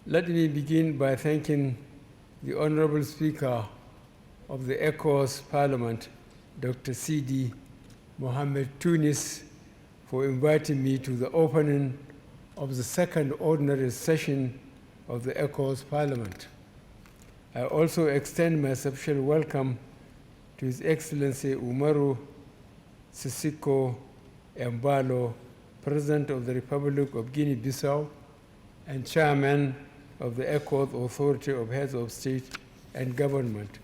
Let me begin by thanking the Honorable Speaker of the Ecowas Parliament, Dr. Sidi Mohamed Tunis, for inviting me to the opening of the second ordinary session of the Ecowas Parliament. I also extend my special welcome to His Excellency Umaru Sisiko Embalo, President of the Republic of Guinea-Bissau and Chairman of the Ecowas Authority of Heads of State and Government.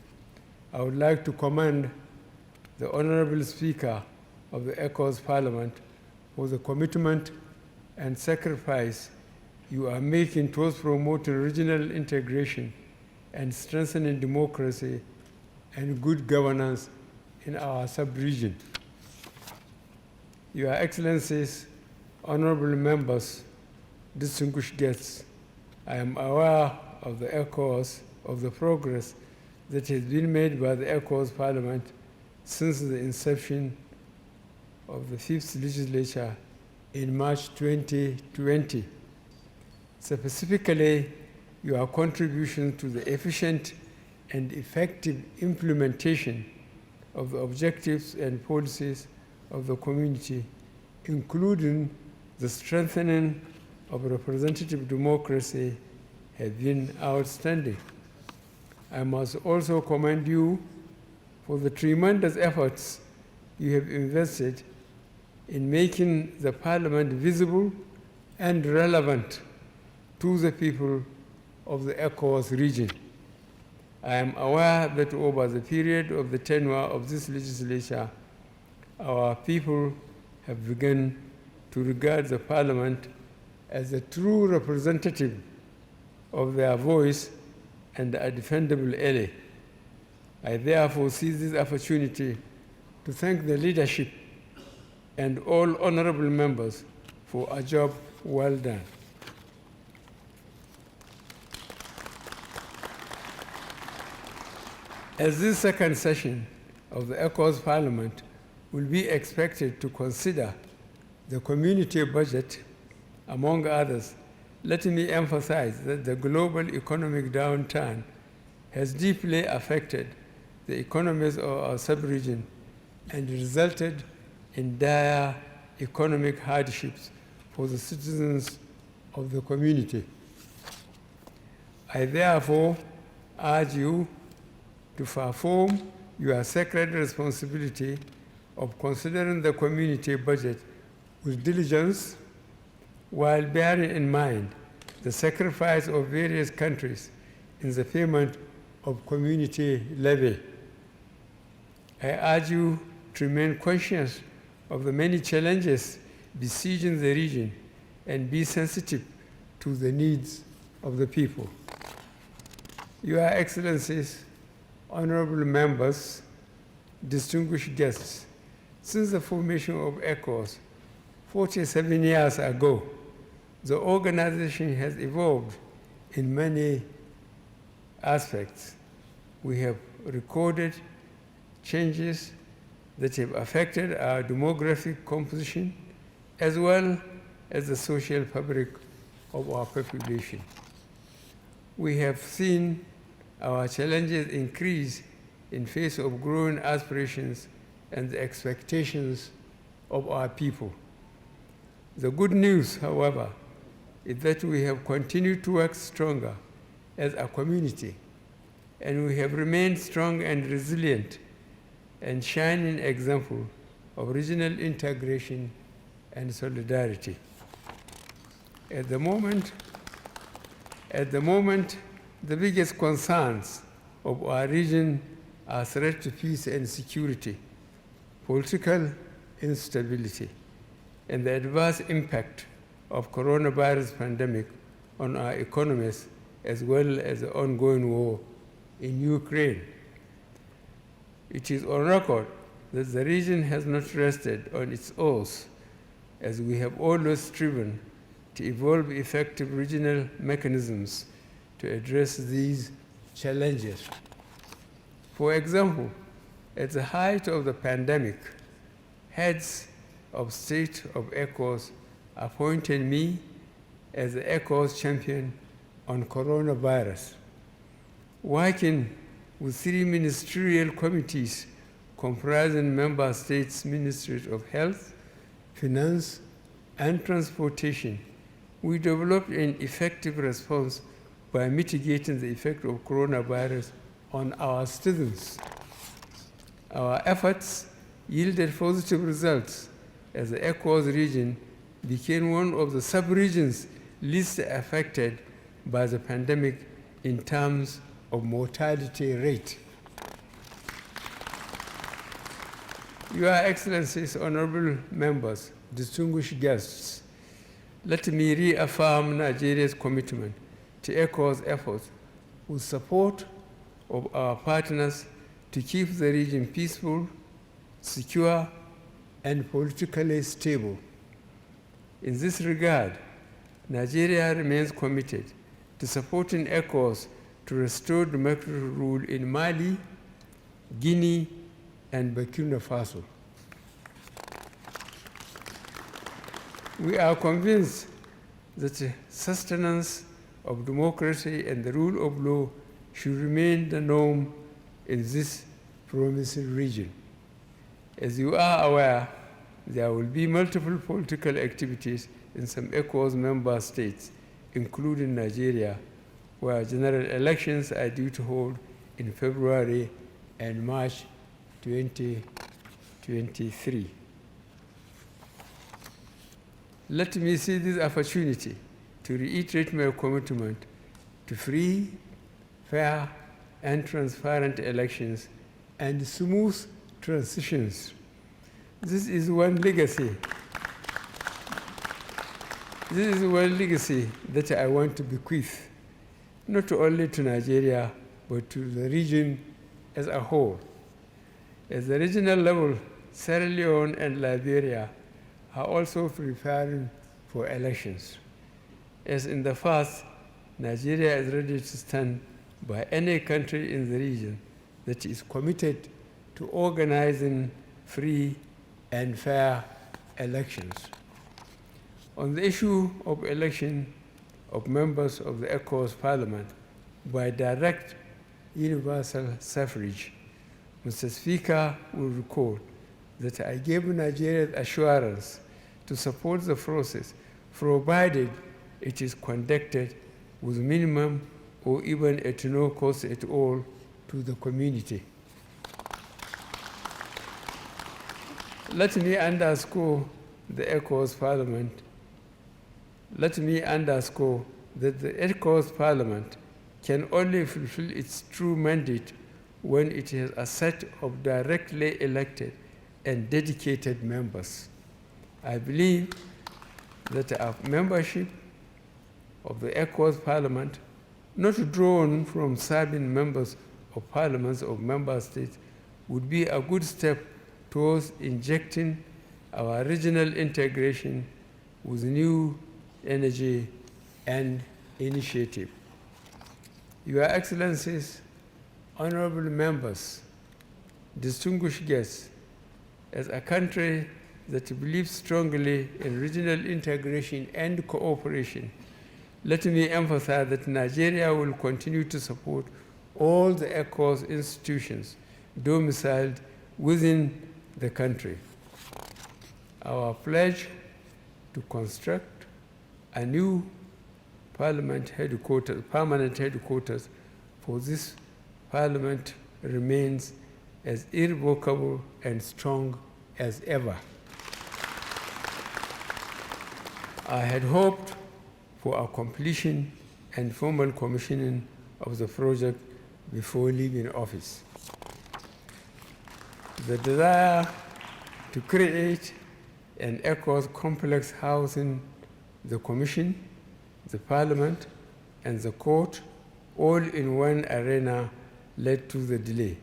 I would like to commend the Honorable Speaker of the Ecowas Parliament for the commitment and sacrifice you are making towards promoting regional integration and strengthening democracy and good governance in our sub-region. Your Excellencies, honorable members, distinguished guests, I am aware of the progress that has been made by the Ecowas Parliament since the inception of the 5th legislature in March 2020. Specifically, your contribution to the efficient and effective implementation of the objectives and policies of the community, including the strengthening of representative democracy, have been outstanding. I must also commend you for the tremendous efforts you have invested in making the Parliament visible and relevant to the people of the Ecowas region. I am aware that over the period of the tenure of this legislature, our people have begun to regard the Parliament as a true representative of their voice and a defendable ally. I therefore seize this opportunity to thank the leadership and all honorable members for a job well done. As this second session of the Ecowas Parliament will be expected to consider the community budget, among others, let me emphasize that the global economic downturn has deeply affected the economies of our sub-region and resulted in dire economic hardships for the citizens of the community. I therefore urge you to perform your sacred responsibility of considering the community budget with diligence, while bearing in mind the sacrifice of various countries in the payment of community levy. I urge you to remain conscious of the many challenges besieging the region and be sensitive to the needs of the people. Your Excellencies, honorable members, distinguished guests, since the formation of Ecowas 47 years ago, the organization has evolved in many aspects. We have recorded changes that have affected our demographic composition as well as the social fabric of our population. We have seen our challenges increase in face of growing aspirations and the expectations of our people. The good news, however, is that we have continued to work stronger as a community, and we have remained strong and resilient and shining example of regional integration and solidarity. At the moment, the biggest concerns of our region are threat to peace and security, political instability, and the adverse impact of coronavirus pandemic on our economies, as well as the ongoing war in Ukraine. It is on record that the region has not rested on its oars, as we have always striven to evolve effective regional mechanisms to address these challenges. For example, at the height of the pandemic, heads of state of Ecowas appointed me as the Ecowas champion on coronavirus, working with 3 ministerial committees comprising member states' ministries of health, finance, and transportation. We developed an effective response by mitigating the effect of coronavirus on our citizens. Our efforts yielded positive results as the Ecowas region became one of the sub-regions least affected by the pandemic in terms of mortality rate. Your Excellencies, honorable members, distinguished guests, let me reaffirm Nigeria's commitment to ECOWAS efforts with support of our partners to keep the region peaceful, secure, and politically stable. In this regard, Nigeria remains committed to supporting ECOWAS to restore democratic rule in Mali, Guinea, and Burkina Faso. We are convinced that the sustenance of democracy and the rule of law should remain the norm in this promising region. As you are aware, there will be multiple political activities in some ECOWAS member states, including Nigeria, where general elections are due to hold in February and March 2023. Let me see this opportunity to reiterate my commitment to free, fair, and transparent elections and smooth transitions. This is one legacy. This is one legacy that I want to bequeath, not only to Nigeria, but to the region as a whole. At the regional level, Sierra Leone and Liberia are also preparing for elections. As in the past, Nigeria is ready to stand by any country in the region that is committed to organizing free and fair elections. On the issue of election of members of the ECOWAS Parliament by direct universal suffrage, Mr. Speaker will recall that I gave Nigeria assurance to support the process, provided it is conducted with minimum or even at no cost at all to the community. Let me underscore the ECOWAS Parliament. Let me underscore that the ECOWAS Parliament can only fulfill its true mandate when it has a set of directly elected and dedicated members. I believe that our membership of the ECOWAS Parliament, not drawn from serving members of parliaments of member states, would be a good step towards injecting our regional integration with new energy and initiative. Your Excellencies, honorable members, distinguished guests, as a country that believes strongly in regional integration and cooperation, let me emphasize that Nigeria will continue to support all the ECOWAS institutions domiciled within the country. Our pledge to construct a new permanent headquarters for this Parliament remains as irrevocable and strong as ever. I had hoped for a completion and formal commissioning of the project before leaving office. The desire to create an ECOWAS complex housing the Commission, the Parliament, and the Court all in one arena led to the delay.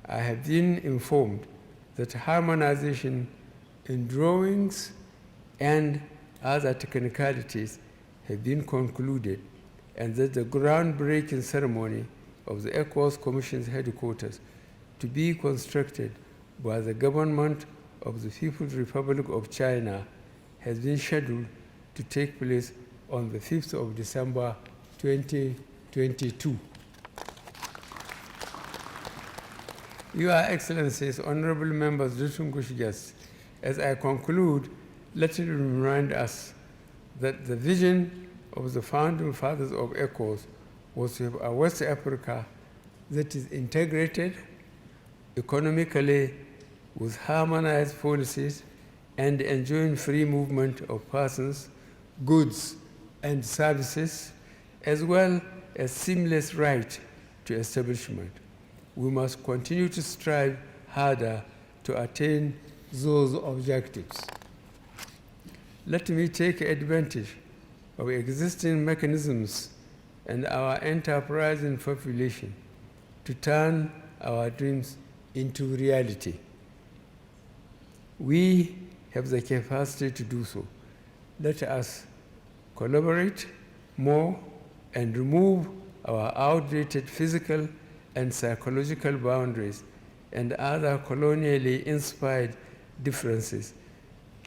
I have been informed that harmonization in drawings and other technicalities have been concluded, and that the groundbreaking ceremony of the ECOWAS Commission's headquarters to be constructed by the government of the People's Republic of China has been scheduled to take place on the 5th of December 2022. Your Excellencies, honorable members, distinguished guests, as I conclude, let me remind us that the vision of the founding fathers of Ecowas was to have a West Africa that is integrated economically with harmonized policies and enjoying free movement of persons, goods, and services, as well as seamless right to establishment. We must continue to strive harder to attain those objectives. Let me take advantage of existing mechanisms and our enterprising population to turn our dreams into reality. We have the capacity to do so. Let us collaborate more and remove our outdated physical and psychological boundaries and other colonially inspired differences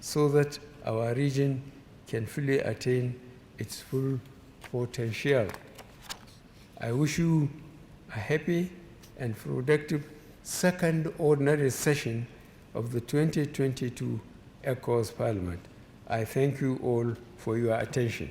so that our region can fully attain its full potential. I wish you a happy and productive second ordinary session of the 2022 Ecowas Parliament. I thank you all for your attention.